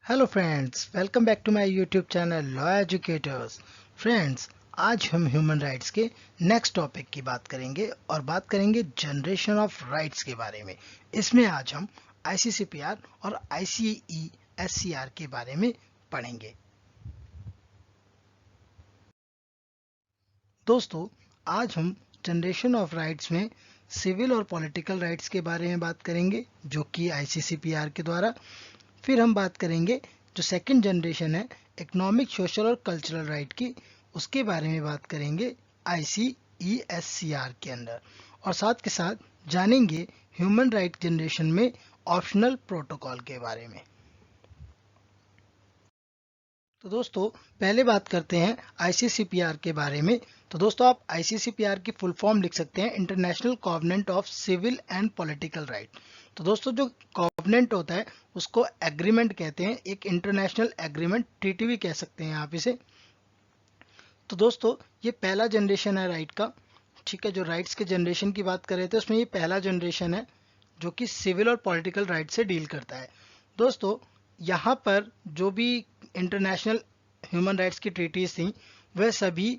Hello friends, welcome back to my YouTube channel law educators. Friends, आज हम human rights के next topic की बात करेंगे और बात करेंगे जनरेशन ऑफ राइट्स के बारे में। इसमें आज हम आईसीसीपीआर और आईसीईएससीआर के बारे में पढ़ेंगे। दोस्तों, आज हम जनरेशन ऑफ राइट्स में सिविल और पॉलिटिकल राइट्स के बारे में बात करेंगे, जो कि आईसीसीपीआर के द्वारा। फिर हम बात करेंगे जो सेकंड जनरेशन है इकोनॉमिक, सोशल और कल्चरल राइट की, उसके बारे में बात करेंगे आईसीईएससीआर के अंदर। और साथ के साथ जानेंगे ह्यूमन राइट जनरेशन में ऑप्शनल प्रोटोकॉल के बारे में। तो दोस्तों, पहले बात करते हैं आईसीसीपीआर के बारे में। तो दोस्तों, आप आईसीसीपीआर की फुल फॉर्म लिख सकते हैं, international covenant of civil and political right. तो दोस्तों, जो कॉवेनेंट होता है उसको एग्रीमेंट कहते हैं, एक इंटरनेशनल एग्रीमेंट, ट्रीटी भी कह सकते हैं आप इसे। तो दोस्तों, ये पहला जनरेशन है राइट का। ठीक है, जो राइट्स के जनरेशन की बात कर रहे थे उसमें ये पहला जनरेशन है जो कि सिविल और पॉलिटिकल राइट से डील करता है। दोस्तों, यहाँ पर जो भी इंटरनेशनल ह्यूमन राइट्स की ट्रीटीज थी, वह सभी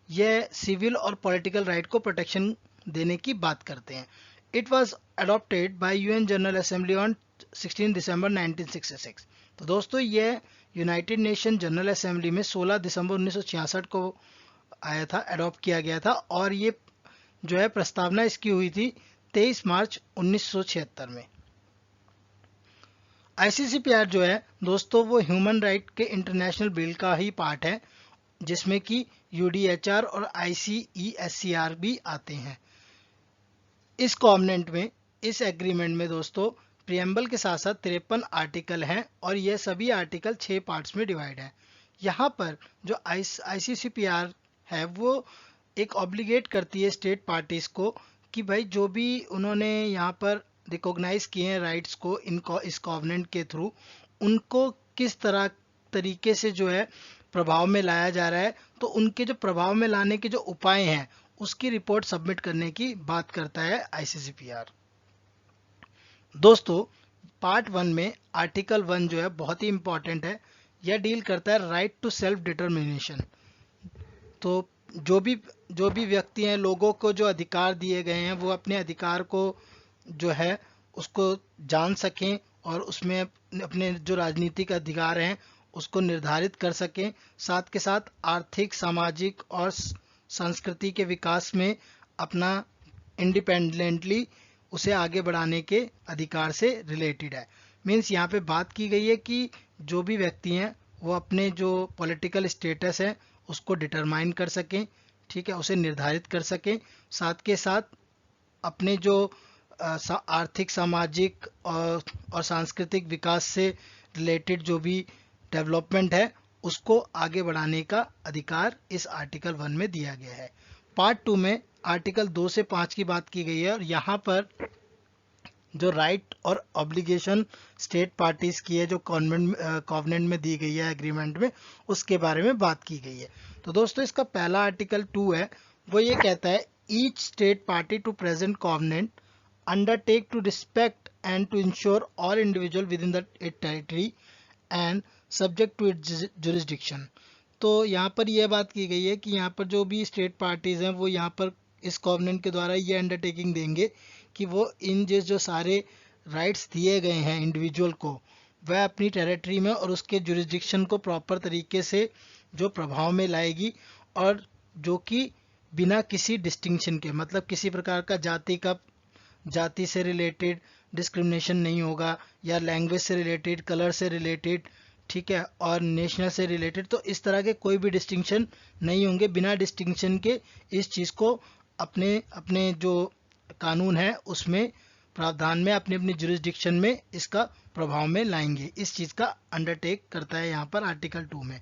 यह सिविल और पॉलिटिकल राइट को प्रोटेक्शन देने की बात करते हैं। It was adopted by UN general assembly on 16 दिसंबर 1966। तो दोस्तों, यह यूनाइटेड नेशन जनरल असेंबली में 16 दिसंबर 1966 को आया था, अडॉप्ट किया गया था। और ये जो है प्रस्तावना इसकी हुई थी 23 मार्च 1976 में। आईसीसीपीआर जो है दोस्तों, वो ह्यूमन राइट के इंटरनेशनल बिल का ही पार्ट है, जिसमें कि यूडीएचआर और आईसीईएससीआर भी आते हैं। इस कॉवेनेंट में, इस एग्रीमेंट में दोस्तों, प्रियम्बल के साथ साथ 53 आर्टिकल हैं और यह सभी आर्टिकल 6 पार्ट्स में डिवाइड है। यहाँ पर जो आईसीसीपीआर है वो एक ऑब्लिगेट करती है स्टेट पार्टीज को कि भाई जो भी उन्होंने यहाँ पर रिकॉग्नाइज किए हैं राइट्स को इस कॉवेनेंट के थ्रू, उनको किस तरीके से जो है प्रभाव में लाया जा रहा है। तो उनके जो प्रभाव में लाने के जो उपाय हैं उसकी रिपोर्ट सबमिट करने की बात करता है आईसीसीपीआर। दोस्तों, पार्ट 1 में आर्टिकल 1 जो है बहुत ही इंपॉर्टेंट है। यह डील करता है राइट टू सेल्फ डिटर्मिनेशन। तो जो भी व्यक्ति हैं, लोगों को जो अधिकार दिए गए हैं, वो अपने अधिकार को जो है उसको जान सकें और उसमें अपने जो राजनीतिक अधिकार हैं उसको निर्धारित कर सकें। साथ के साथ आर्थिक, सामाजिक और संस्कृति के विकास में अपना इंडिपेंडेंटली उसे आगे बढ़ाने के अधिकार से रिलेटेड है। मीन्स यहाँ पे बात की गई है कि जो भी व्यक्ति हैं वो अपने जो पॉलिटिकल स्टेटस है उसको डिटरमाइन कर सकें, ठीक है, उसे निर्धारित कर सकें। साथ के साथ अपने जो आर्थिक, सामाजिक और सांस्कृतिक विकास से रिलेटेड जो भी डेवलपमेंट है उसको आगे बढ़ाने का अधिकार इस आर्टिकल 1 में दिया गया है। पार्ट 2 में आर्टिकल 2 से 5 की बात की गई है और यहाँ पर जो राइट और ऑब्लिगेशन स्टेट पार्टीज की है, जो कॉवेनेंट में दी गई है एग्रीमेंट में, उसके बारे में बात की गई है। तो दोस्तों, इसका पहला आर्टिकल 2 है, वो ये कहता है each state party to present covenant undertake to respect and to ensure all individual within its territory and subject to its jurisdiction। तो यहाँ पर यह बात की गई है कि यहाँ पर जो भी स्टेट पार्टीज हैं वो यहाँ पर इस कॉवेनेंट के द्वारा ये अंडरटेकिंग देंगे कि वो इन जो सारे राइट्स दिए गए हैं इंडिविजुअल को, वह अपनी टेरिटरी में और उसके जुरिस्डिक्शन को प्रॉपर तरीके से जो प्रभाव में लाएगी, और जो कि बिना किसी डिस्टिंक्शन के, मतलब किसी प्रकार का जाति से रिलेटेड डिस्क्रिमिनेशन नहीं होगा, या लैंग्वेज से रिलेटेड, कलर से रिलेटेड, ठीक है, और नेशनल से रिलेटेड। तो इस तरह के कोई भी डिस्टिंक्शन नहीं होंगे। बिना डिस्टिंक्शन के इस चीज़ को अपने अपने जो कानून है उसमें प्रावधान में, अपने अपने जुरिस्डिक्शन में इसका प्रभाव में लाएंगे। इस चीज़ का अंडरटेक करता है यहाँ पर आर्टिकल 2 में।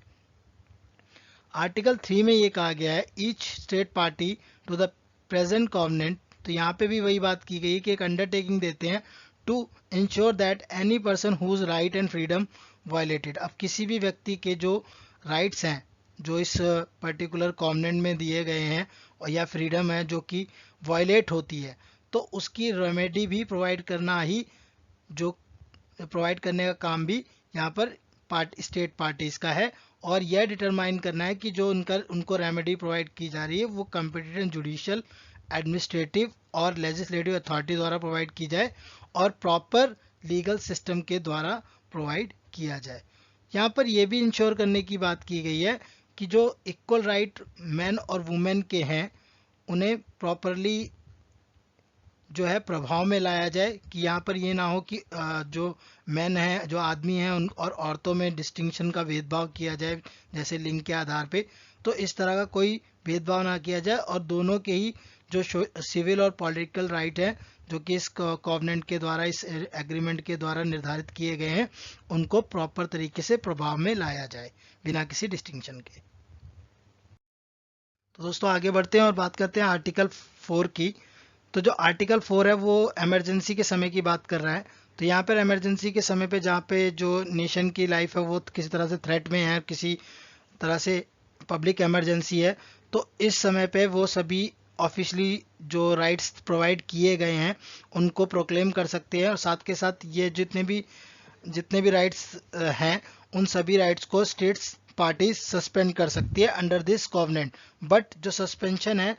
आर्टिकल 3 में ये कहा गया है each state party to the present covenant. तो यहाँ पे भी वही बात की गई कि एक अंडरटेकिंग देते हैं to ensure that any person whose right and freedom violated. अब किसी भी व्यक्ति के जो राइट्स हैं जो इस पर्टिकुलर कॉवेनेंट में दिए गए हैं, और या फ्रीडम है जो कि वायलेट होती है, तो उसकी रेमेडी भी प्रोवाइड करना ही, जो प्रोवाइड करने का काम भी यहाँ पर स्टेट पार्टीज का है, और यह डिटरमाइन करना है कि जो उनको रेमेडी प्रोवाइड की जा रही है वो कॉम्पिटेंट जुडिशियल, एडमिनिस्ट्रेटिव और लेजिस्लेटिव अथॉरिटी द्वारा प्रोवाइड की जाए और प्रॉपर लीगल सिस्टम के द्वारा प्रोवाइड किया जाए। यहाँ पर यह भी इंश्योर करने की बात की गई है कि जो इक्वल राइट मैन और वुमेन के हैं उन्हें प्रॉपरली जो है प्रभाव में लाया जाए, कि यहाँ पर ये ना हो कि जो मैन है, जो आदमी हैं उन और औरतों में डिस्टिंक्शन का भेदभाव किया जाए जैसे लिंग के आधार पे। तो इस तरह का कोई भेदभाव ना किया जाए और दोनों के ही जो सिविल और पॉलिटिकल राइट है जो कि इस कॉवेनेंट के द्वारा, इस एग्रीमेंट के द्वारा निर्धारित किए गए हैं, उनको प्रॉपर तरीके से प्रभाव में लाया जाए बिना किसी डिस्टिंक्शन के। तो दोस्तों आगे बढ़ते हैं और बात करते हैं आर्टिकल 4 की। तो जो आर्टिकल 4 है वो इमरजेंसी के समय की बात कर रहा है। तो यहाँ पर इमरजेंसी के समय पे जहाँ पे जो नेशन की लाइफ है वो किसी तरह से थ्रेट में है, किसी तरह से पब्लिक इमरजेंसी है, तो इस समय पे वो सभी ऑफिशियली जो राइट्स प्रोवाइड किए गए हैं उनको प्रोक्लेम कर सकते हैं, और साथ के साथ ये जितने भी राइट्स हैं उन सभी राइट्स को स्टेट्स पार्टीज सस्पेंड कर सकती है अंडर दिस कॉवेनेंट। बट जो सस्पेंशन है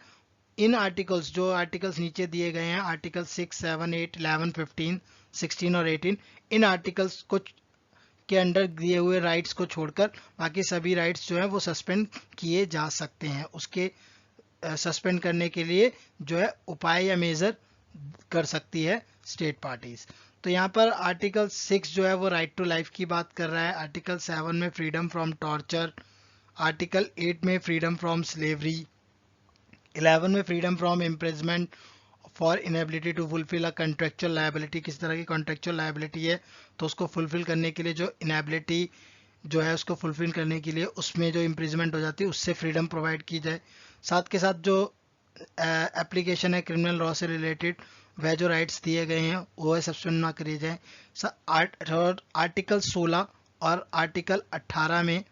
इन आर्टिकल्स, जो आर्टिकल्स नीचे दिए गए हैं, आर्टिकल 6, 7, 8, 11, 15, 16 और 18, इन आर्टिकल्स को के अंडर दिए हुए राइट्स को छोड़कर बाकी सभी राइट्स जो है वो सस्पेंड किए जा सकते हैं। उसके सस्पेंड करने के लिए जो है उपाय या मेजर कर सकती है स्टेट पार्टीज। तो यहाँ पर आर्टिकल 6 जो है वो राइट टू लाइफ की बात कर रहा है, आर्टिकल 7 में फ्रीडम फ्रॉम टॉर्चर, आर्टिकल 8 में फ्रीडम फ्रॉम स्लेवरी, 11 में freedom from imprisonment for inability to fulfil a contractual liability, किस तरह की कॉन्ट्रेक्चुअल लायबिलिटी है तो उसको फुलफिल करने के लिए जो इनएबिलिटी जो है उसको फुलफिल करने के लिए उसमें जो इम्प्रिजमेंट हो जाती है उससे फ्रीडम प्रोवाइड की जाए। साथ के साथ जो एप्लीकेशन है क्रिमिनल लॉ से रिलेटेड वह जो राइट्स दिए गए हैं वो सस्पेंड ना करे जाए। आर्टिकल 16 और आर्टिकल 18 में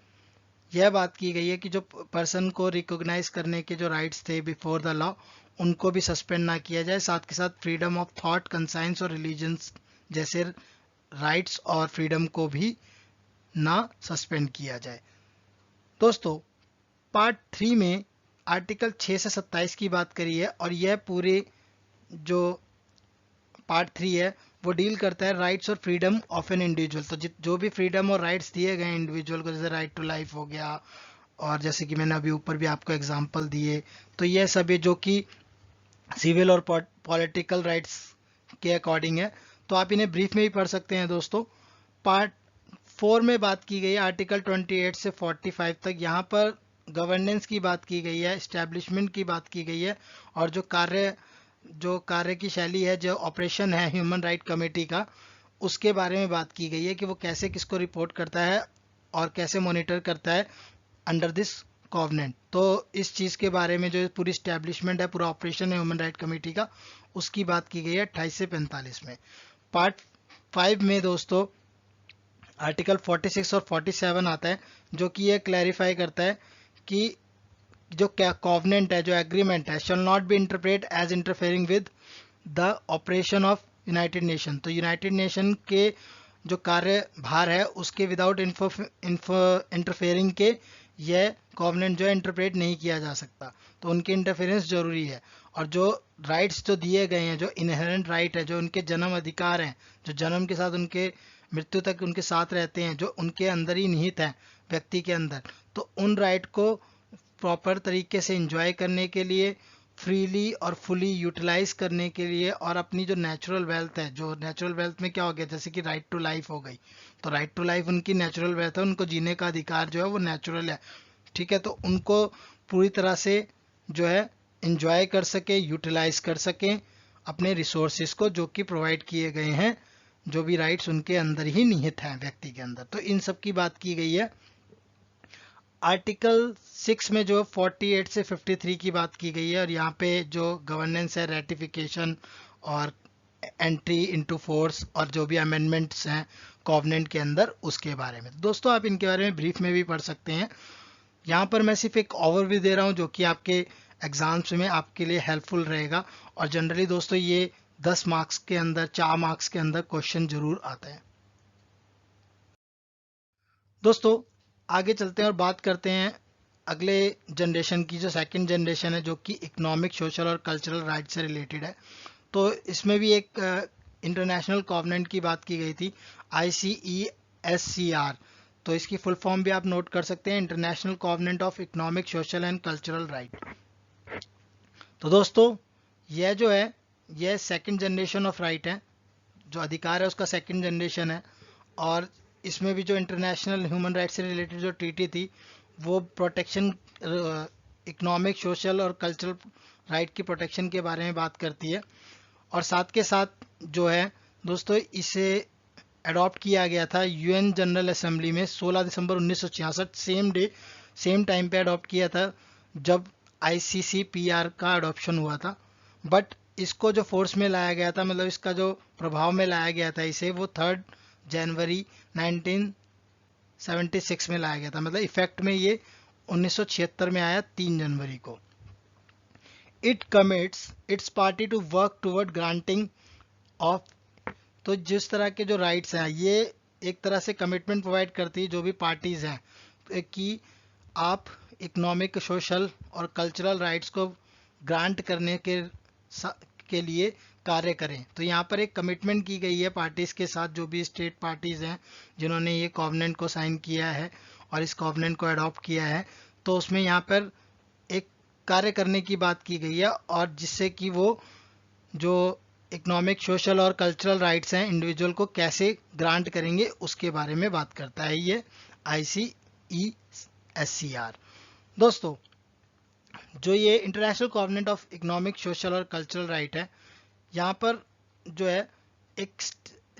यह बात की गई है कि जो पर्सन को रिकॉग्नाइज करने के जो राइट्स थे बिफोर द लॉ उनको भी सस्पेंड ना किया जाए। साथ के साथ फ्रीडम ऑफ थॉट, कंसाइंस और रिलीजन्स जैसे राइट्स और फ्रीडम को भी ना सस्पेंड किया जाए। दोस्तों पार्ट 3 में आर्टिकल 6 से 27 की बात करी है, और यह पूरे जो पार्ट 3 है वो डील करता है राइट्स और फ्रीडम ऑफ एन इंडिविजुअल। तो जो भी फ्रीडम और राइट्स दिए गए इंडिविजुअल को, जैसे राइट टू लाइफ हो गया, और जैसे कि मैंने अभी ऊपर भी आपको एग्जांपल दिए, तो यह सभी जो कि सिविल और पॉलिटिकल राइट्स के अकॉर्डिंग है, तो आप इन्हें ब्रीफ में भी पढ़ सकते हैं। दोस्तों पार्ट 4 में बात की गई है आर्टिकल 28 से 45 तक। यहाँ पर गवर्नेंस की बात की गई है, एस्टेब्लिशमेंट की बात की गई है, और जो कार्य की शैली है, जो ऑपरेशन है ह्यूमन राइट कमेटी का, उसके बारे में बात की गई है कि वो कैसे किसको रिपोर्ट करता है और कैसे मॉनिटर करता है अंडर दिस कॉवेनेंट। तो इस चीज़ के बारे में जो पूरी स्टैब्लिशमेंट है, पूरा ऑपरेशन है ह्यूमन राइट कमेटी का, उसकी बात की गई है 28 से 45 में। पार्ट 5 में दोस्तों आर्टिकल 46 और 47 आता है, जो कि ये क्लैरिफाई करता है कि जो क्या कॉवेनेंट है, जो एग्रीमेंट है, shall not be interpret as interfering with the operation of United Nation. तो यूनाइटेड नेशन के जो कार्यभार है उसके विदाउट इंटरफेयरिंग के यह कॉवेनेंट जो है इंटरप्रेट नहीं किया जा सकता, तो उनकी इंटरफेरेंस जरूरी है। और जो राइट्स जो दिए गए हैं, जो इनहेरेंट राइट है, जो उनके जन्म अधिकार हैं, जो जन्म के साथ उनके मृत्यु तक उनके साथ रहते हैं, जो उनके अंदर ही निहित है व्यक्ति के अंदर, तो उन राइट को प्रॉपर तरीके से एंजॉय करने के लिए, फ्रीली और फुली यूटिलाइज करने के लिए, और अपनी जो नेचुरल वेल्थ है, जो नेचुरल वेल्थ में क्या हो गया, जैसे कि राइट टू लाइफ हो गई, तो राइट टू लाइफ उनकी नेचुरल वेल्थ है, उनको जीने का अधिकार जो है वो नेचुरल है, ठीक है। तो उनको पूरी तरह से जो है एंजॉय कर सके, यूटिलाइज कर सकें अपने रिसोर्सेज को जो कि प्रोवाइड किए गए हैं, जो भी राइट्स उनके अंदर ही निहित हैं व्यक्ति के अंदर। तो इन सब की बात की गई है। आर्टिकल 6 में जो 48 से 53 की बात की गई है, और यहाँ पे जो गवर्नेंस है, रेटिफिकेशन और एंट्री इनटू फोर्स और जो भी अमेंडमेंट्स हैं कॉवेनेंट के अंदर, उसके बारे में दोस्तों आप इनके बारे में ब्रीफ में भी पढ़ सकते हैं। यहाँ पर मैं सिर्फ एक ओवरव्यू दे रहा हूँ जो कि आपके एग्जाम्स में आपके लिए हेल्पफुल रहेगा, और जनरली दोस्तों ये 10 मार्क्स के अंदर, 4 मार्क्स के अंदर क्वेश्चन जरूर आता है। दोस्तों आगे चलते हैं और बात करते हैं अगले जनरेशन की, जो सेकंड जनरेशन है, जो कि इकोनॉमिक, सोशल और कल्चरल राइट से रिलेटेड है। तो इसमें भी एक इंटरनेशनल कॉवेनेंट की बात की गई थी, ICESCR। तो इसकी फुल फॉर्म भी आप नोट कर सकते हैं, international covenant of economic, social and cultural right. तो दोस्तों यह जो है, यह सेकंड जनरेशन ऑफ राइट है, जो अधिकार है उसका सेकंड जनरेशन है। और इसमें भी जो इंटरनेशनल ह्यूमन राइट्स से रिलेटेड जो ट्रीटी थी, वो प्रोटेक्शन, इकोनॉमिक, सोशल और कल्चरल राइट की प्रोटेक्शन के बारे में बात करती है। और साथ के साथ जो है दोस्तों, इसे अडॉप्ट किया गया था UN जनरल असेंबली में 16 दिसंबर 1966, सेम डे सेम टाइम पे अडॉप्ट किया था जब ICCPR का अडॉप्शन हुआ था। बट इसको जो फोर्स में लाया गया था, मतलब इसका जो प्रभाव में लाया गया था इसे, वो 3 जनवरी 1976 में लाया गया था। मतलब इफेक्ट में ये 1976 में आया, 3 जनवरी को। It commits its party to work toward granting of, तो जिस तरह के जो राइट्स हैं, ये एक तरह से कमिटमेंट प्रोवाइड करती है जो भी पार्टीज हैं, कि आप इकोनॉमिक, सोशल और कल्चरल राइट्स को ग्रांट करने के लिए कार्य करें। तो यहाँ पर एक कमिटमेंट की गई है पार्टीज के साथ, जो भी स्टेट पार्टीज हैं जिन्होंने ये कॉवेनेंट को साइन किया है और इस कॉवेनेंट को अडॉप्ट किया है। तो उसमें यहाँ पर एक कार्य करने की बात की गई है, और जिससे कि वो जो इकोनॉमिक, सोशल और कल्चरल राइट्स हैं इंडिविजुअल को कैसे ग्रांट करेंगे, उसके बारे में बात करता है ये ICESCR। दोस्तों जो ये international covenant of economic, social और कल्चरल राइट है, यहाँ पर जो है एक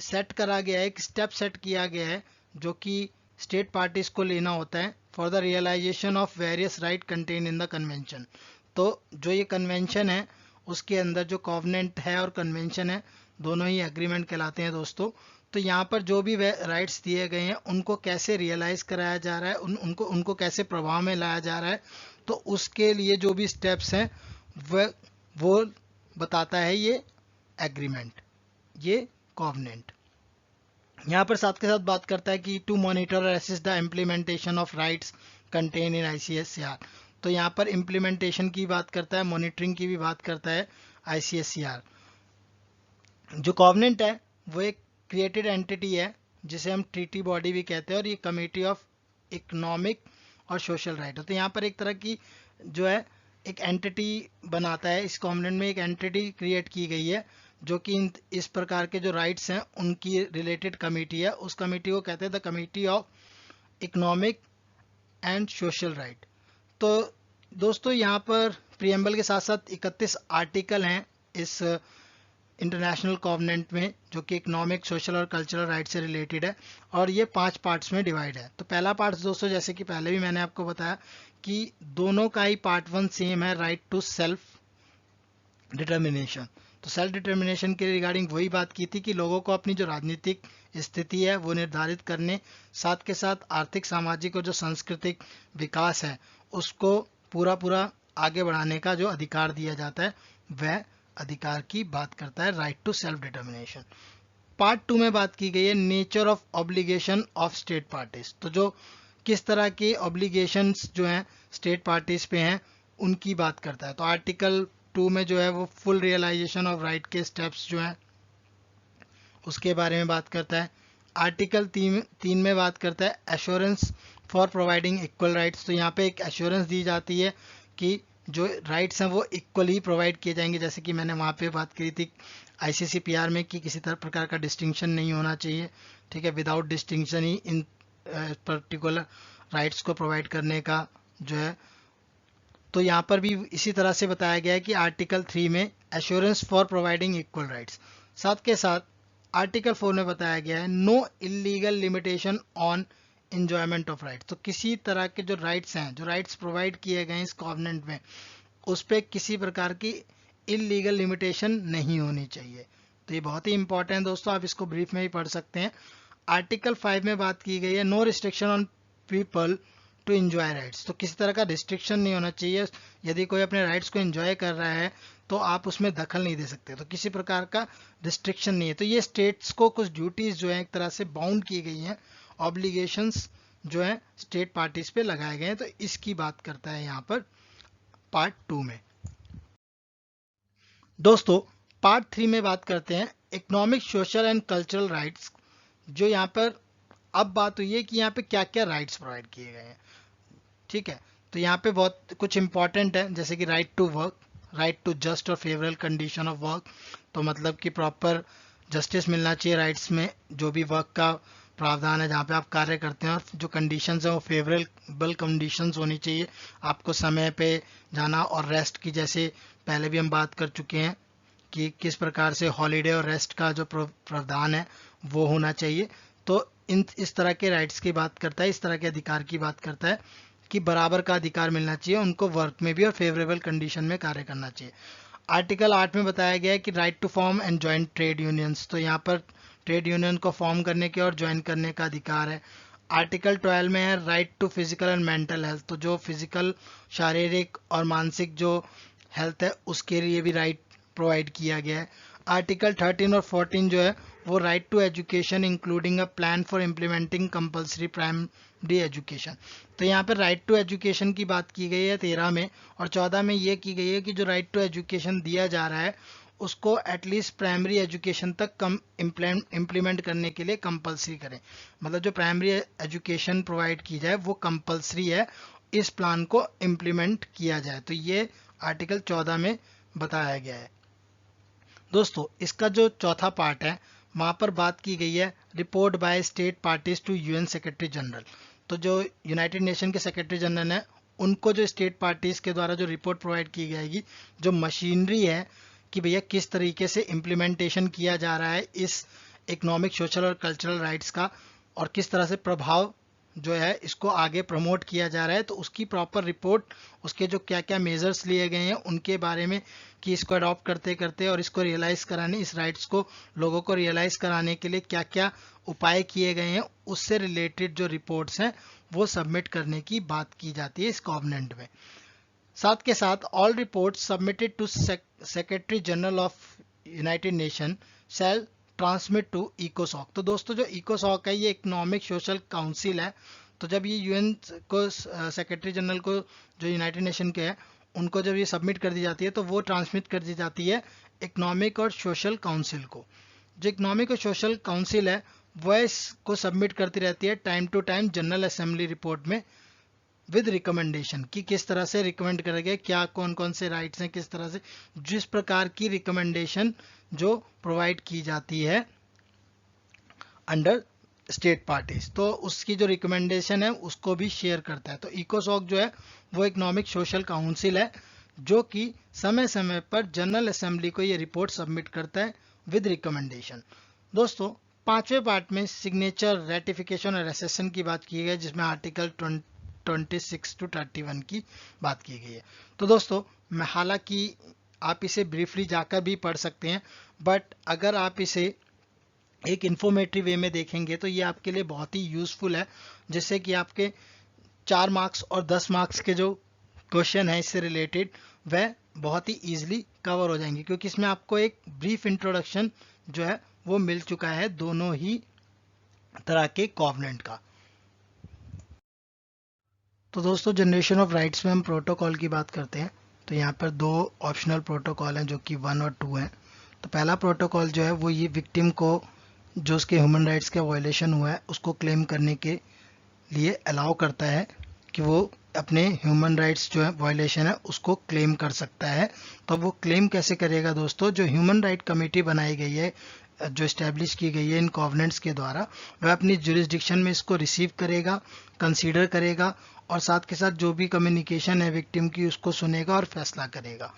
सेट करा गया है, एक स्टेप सेट किया गया है जो कि स्टेट पार्टीज को लेना होता है for the realisation of various right contain in the convention. तो जो ये कन्वेंशन है उसके अंदर जो कॉवेनेंट है और कन्वेंशन है, दोनों ही एग्रीमेंट कहलाते हैं दोस्तों। तो यहाँ पर जो भी राइट्स दिए गए हैं उनको कैसे रियलाइज कराया जा रहा है, उनको कैसे प्रभाव में लाया जा रहा है, तो उसके लिए जो भी स्टेप्स हैं वो बताता है ये एग्रीमेंट, ये कॉवेनेंट। यहाँ पर साथ के साथ बात करता है कि टू मॉनिटर और assist the implementation of rights contain in ICSCR। तो यहाँ पर इम्प्लीमेंटेशन की बात करता है, मॉनिटरिंग की भी बात करता है ICSCR। जो कॉवेनेंट है वो एक क्रिएटेड एंटिटी है जिसे हम ट्रीटी बॉडी भी कहते हैं, और ये कमेटी ऑफ इकोनॉमिक और सोशल राइट। तो यहाँ पर एक तरह की जो है एक एंटिटी बनाता है, इस कॉवेनेंट में एक एंटिटी क्रिएट की गई है जो कि इस प्रकार के जो राइट्स हैं उनकी रिलेटेड कमेटी है। उस कमेटी को कहते हैं the committee of economic and social right. तो दोस्तों यहाँ पर प्रीएम्बल के साथ साथ 31 आर्टिकल हैं इस इंटरनेशनल कॉवेनेंट में, जो कि इकोनॉमिक, सोशल और कल्चरल राइट से रिलेटेड है, और ये 5 पार्ट्स में डिवाइड है। तो पहला पार्ट दोस्तों, जैसे कि पहले भी मैंने आपको बताया कि दोनों का ही पार्ट 1 सेम है, राइट टू सेल्फ डिटर्मिनेशन। तो सेल्फ डिटर्मिनेशन के रिगार्डिंग वही बात की थी कि लोगों को अपनी जो राजनीतिक स्थिति है वो निर्धारित करने, साथ के साथ आर्थिक, सामाजिक और जो सांस्कृतिक विकास है उसको पूरा आगे बढ़ाने का जो अधिकार दिया जाता है, वह अधिकार की बात करता है, right to self determination. Part 2 में बात की गई है nature of obligation of state parties. तो जो किस तरह के ऑब्लिगेशंस जो हैं स्टेट पार्टीज पे हैं उनकी बात करता है। तो आर्टिकल 2 में जो है वो फुल रियलाइजेशन ऑफ राइट के स्टेप्स जो हैं उसके बारे में बात करता है। आर्टिकल 3 में बात करता है assurance for providing equal rights. तो यहाँ पे एक एश्योरेंस दी जाती है कि जो राइट्स हैं वो इक्वली प्रोवाइड किए जाएंगे, जैसे कि मैंने वहाँ पे बात की थी ICCPR में कि किसी तरह प्रकार का डिस्टिंक्शन नहीं होना चाहिए, ठीक है, विदाउट डिस्टिंक्शन ही इन पर्टिकुलर राइट्स को प्रोवाइड करने का जो है। तो यहाँ पर भी इसी तरह से बताया गया है कि आर्टिकल 3 में assurance for providing equal rights. साथ के साथ आर्टिकल 4 में बताया गया है no illegal limitation on enjoyment of rights. तो किसी तरह के जो राइट्स हैं, जो राइट्स प्रोवाइड किए गए हैं इस कॉवेनेंट में, उस पर किसी प्रकार की इलीगल लिमिटेशन नहीं होनी चाहिए। तो ये बहुत ही इंपॉर्टेंट है दोस्तों, आप इसको ब्रीफ में ही पढ़ सकते हैं। आर्टिकल 5 में बात की गई है no restriction on people to enjoy rights. तो किसी तरह का रिस्ट्रिक्शन नहीं होना चाहिए, यदि कोई अपने राइट्स को एंजॉय कर रहा है तो आप उसमें दखल नहीं दे सकते, तो किसी प्रकार का रिस्ट्रिक्शन नहीं है। तो ये स्टेट्स को कुछ ड्यूटीज जो है एक तरह से बाउंड की गई हैं, ऑब्लिगेशंस जो है स्टेट पार्टीज पे लगाए गए हैं। तो इसकी बात करता है यहाँ पर पार्ट 2 में। दोस्तों पार्ट 3 में बात करते हैं economic, social and cultural rights. जो यहाँ पर अब बात हुई है कि यहाँ पे क्या क्या राइट्स प्रोवाइड किए गए हैं, ठीक है। तो यहाँ पे बहुत कुछ इंपॉर्टेंट है, जैसे कि right to work, right to just और फेवरेबल कंडीशन ऑफ वर्क। तो मतलब कि प्रॉपर जस्टिस मिलना चाहिए राइट्स में, जो भी वर्क का प्रावधान है जहाँ पे आप कार्य करते हैं, और जो कंडीशंस हैं वो फेवरेबल कंडीशंस होनी चाहिए। आपको समय पे जाना और रेस्ट की, जैसे पहले भी हम बात कर चुके हैं कि किस प्रकार से हॉलीडे और रेस्ट का जो प्रावधान है वो होना चाहिए। तो इस तरह के राइट्स की बात करता है, इस तरह के अधिकार की बात करता है कि बराबर का अधिकार मिलना चाहिए उनको वर्क में भी, और फेवरेबल कंडीशन में कार्य करना चाहिए। आर्टिकल 8 में बताया गया है कि right to form and join trade unions. तो यहाँ पर ट्रेड यूनियन को फॉर्म करने के और ज्वाइन करने का अधिकार है। आर्टिकल 12 में है right to physical and mental health. तो जो फिजिकल, शारीरिक और मानसिक जो हेल्थ है उसके लिए भी राइट प्रोवाइड किया गया है। आर्टिकल 13 और 14 जो है वो right to education including a plan for implementing compulsory primary education. तो यहाँ पर राइट टू एजुकेशन की बात की गई है 13 में, और 14 में ये की गई है कि जो राइट टू एजुकेशन दिया जा रहा है उसको एटलीस्ट प्राइमरी एजुकेशन तक कम इम्प्लीमेंट करने के लिए कंपलसरी करें। मतलब जो प्राइमरी एजुकेशन प्रोवाइड की जाए वो कंपलसरी है, इस प्लान को इम्प्लीमेंट किया जाए। तो ये आर्टिकल 14 में बताया गया है। दोस्तों इसका जो चौथा पार्ट है वहाँ पर बात की गई है report by state parties to UN secretary general. तो जो यूनाइटेड नेशन के सेक्रेटरी जनरल हैं उनको जो स्टेट पार्टीज के द्वारा जो रिपोर्ट प्रोवाइड की जाएगी, जो मशीनरी है कि भैया किस तरीके से इम्प्लीमेंटेशन किया जा रहा है इस इकोनॉमिक, सोशल और कल्चरल राइट्स का, और किस तरह से प्रभाव जो है इसको आगे प्रमोट किया जा रहा है। तो उसकी प्रॉपर रिपोर्ट, उसके जो क्या क्या मेजर्स लिए गए हैं उनके बारे में, कि इसको अडॉप्ट करते करते और इसको रियलाइज कराने, इस राइट्स को लोगों को रियलाइज कराने के लिए क्या क्या उपाय किए गए हैं, उससे रिलेटेड जो रिपोर्ट्स हैं वो सबमिट करने की बात की जाती है इस कॉवेनेंट में। साथ के साथ all reports submitted to secretary general of United Nation shall transmit to इकोसॉक। तो दोस्तों जो इकोसॉक है ये इकोनॉमिक सोशल काउंसिल है। तो जब ये यूएन को, सेक्रेटरी जनरल को जो यूनाइटेड नेशन के हैं उनको जब ये सबमिट कर दी जाती है तो वो ट्रांसमिट कर दी जाती है इकोनॉमिक और सोशल काउंसिल को। जो इकोनॉमिक और सोशल काउंसिल है वह इसको सबमिट करती रहती है time to time general assembly report में, विद रिकमेंडेशन, कि किस तरह से रिकमेंड करे गए, क्या कौन कौन से राइट्स हैं, किस तरह से, जिस प्रकार की रिकमेंडेशन जो प्रोवाइड की जाती है अंडर स्टेट पार्टीज, तो उसकी जो रिकमेंडेशन है उसको भी शेयर करता है। तो इकोसॉक जो है वो इकोनॉमिक सोशल काउंसिल है जो कि समय समय पर जनरल असेंबली को ये रिपोर्ट सबमिट करता है विद रिकमेंडेशन। दोस्तों पांचवें पार्ट में सिग्नेचर, रेटिफिकेशन और एसेशन की बात की गई, जिसमें आर्टिकल 26 to 31 की बात की गई है। तो दोस्तों मैं, हालांकि आप इसे ब्रीफली जाकर भी पढ़ सकते हैं, बट अगर आप इसे एक इंफॉर्मेटिव वे में देखेंगे तो ये आपके लिए बहुत ही यूज़फुल है, जिससे कि आपके 4 मार्क्स और 10 मार्क्स के जो क्वेश्चन है इससे रिलेटेड वह बहुत ही ईजिली कवर हो जाएंगे, क्योंकि इसमें आपको एक ब्रीफ इंट्रोडक्शन जो है वो मिल चुका है दोनों ही तरह के कॉवेनेंट का। तो दोस्तों जनरेशन ऑफ राइट्स में हम प्रोटोकॉल की बात करते हैं। तो यहाँ पर 2 ऑप्शनल प्रोटोकॉल हैं जो कि 1 और 2 हैं। तो पहला प्रोटोकॉल जो है वो ये विक्टिम को जो उसके ह्यूमन राइट्स का वायलेशन हुआ है उसको क्लेम करने के लिए अलाउ करता है कि वो अपने ह्यूमन राइट्स जो है वायलेशन है उसको क्लेम कर सकता है। तो वो क्लेम कैसे करेगा दोस्तों, जो ह्यूमन राइट कमेटी बनाई गई है, जो इस्टेब्लिश की गई है इन कॉवेनेंट्स के द्वारा, वह अपनी जुरिस्डिक्शन में इसको रिसीव करेगा, कंसीडर करेगा, और साथ के साथ जो भी कम्युनिकेशन है विक्टिम की उसको सुनेगा और फैसला करेगा।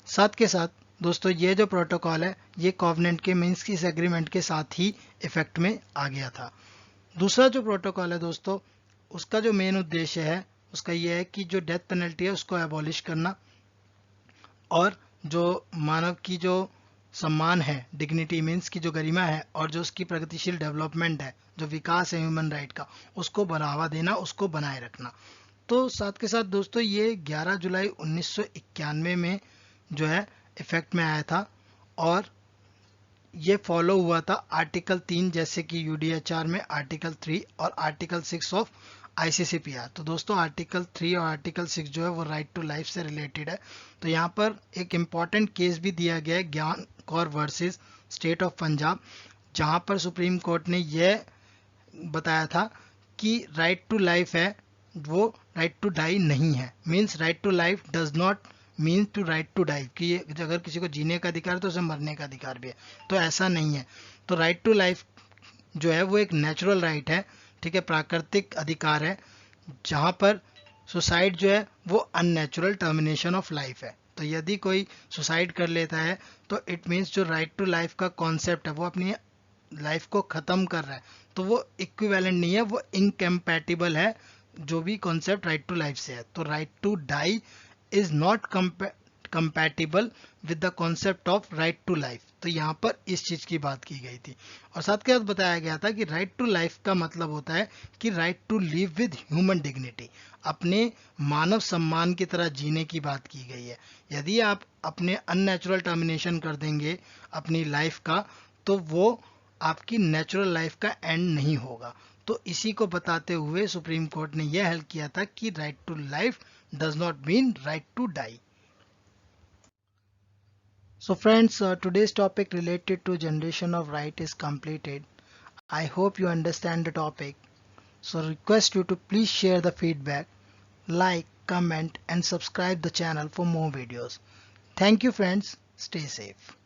साथ के साथ दोस्तों ये जो प्रोटोकॉल है ये कॉवेनेंट के मीन्स की इस एग्रीमेंट के साथ ही इफेक्ट में आ गया था। दूसरा जो प्रोटोकॉल है दोस्तों, उसका जो मेन उद्देश्य है उसका ये है कि जो डेथ पेनल्टी है उसको एबॉलिश करना, और जो मानव की जो सम्मान है, डिग्निटी मीन्स की जो गरिमा है, और जो उसकी प्रगतिशील डेवलपमेंट है, जो विकास है ह्यूमन राइट का, उसको बढ़ावा देना, उसको बनाए रखना। तो साथ के साथ दोस्तों ये 11 जुलाई 1991 में जो है इफेक्ट में आया था, और ये फॉलो हुआ था आर्टिकल 3 जैसे कि यूडीएचआर में आर्टिकल 3 और आर्टिकल 6 ऑफ आईसीसीपीआर। तो दोस्तों आर्टिकल 3 और आर्टिकल 6 जो है वो राइट टू लाइफ से रिलेटेड है। तो यहाँ पर एक इम्पॉर्टेंट केस भी दिया गया है ज्ञान Kaur versus state of Punjab, जहाँ पर सुप्रीम कोर्ट ने यह बताया था कि राइट टू लाइफ है वो राइट टू डाई नहीं है। Means right to life does not mean to right to die कि अगर किसी को जीने का अधिकार है तो उसे मरने का अधिकार भी है, तो ऐसा नहीं है। तो राइट टू लाइफ जो है वो एक नेचुरल राइट है, ठीक है, प्राकृतिक अधिकार है, जहाँ पर सुसाइड जो है वो अननेचुरल टर्मिनेशन ऑफ लाइफ है। तो यदि कोई सुसाइड कर लेता है तो इट मीन्स जो राइट टू लाइफ का कॉन्सेप्ट है वो अपनी लाइफ को ख़त्म कर रहा है, तो वो इक्विवेलेंट नहीं है, वो इनकम्पैटिबल है जो भी कॉन्सेप्ट राइट टू लाइफ से है। तो right to die is not compatible with the concept of right to life. तो यहाँ पर इस चीज़ की बात की गई थी और साथ के साथ बताया गया था कि राइट टू लाइफ का मतलब होता है कि right to live with human dignity, अपने मानव सम्मान की तरह जीने की बात की गई है। यदि आप अपने अननेचुरल टर्मिनेशन कर देंगे अपनी लाइफ का तो वो आपकी नेचुरल लाइफ का एंड नहीं होगा। तो इसी को बताते हुए सुप्रीम कोर्ट ने यह हल किया था कि right to life does not mean right to die. So friends, today's topic related to generation of right is completed. I hope you understand the topic. So request you to please share the feedback, like, comment and subscribe the channel for more videos. Thank you friends. Stay safe.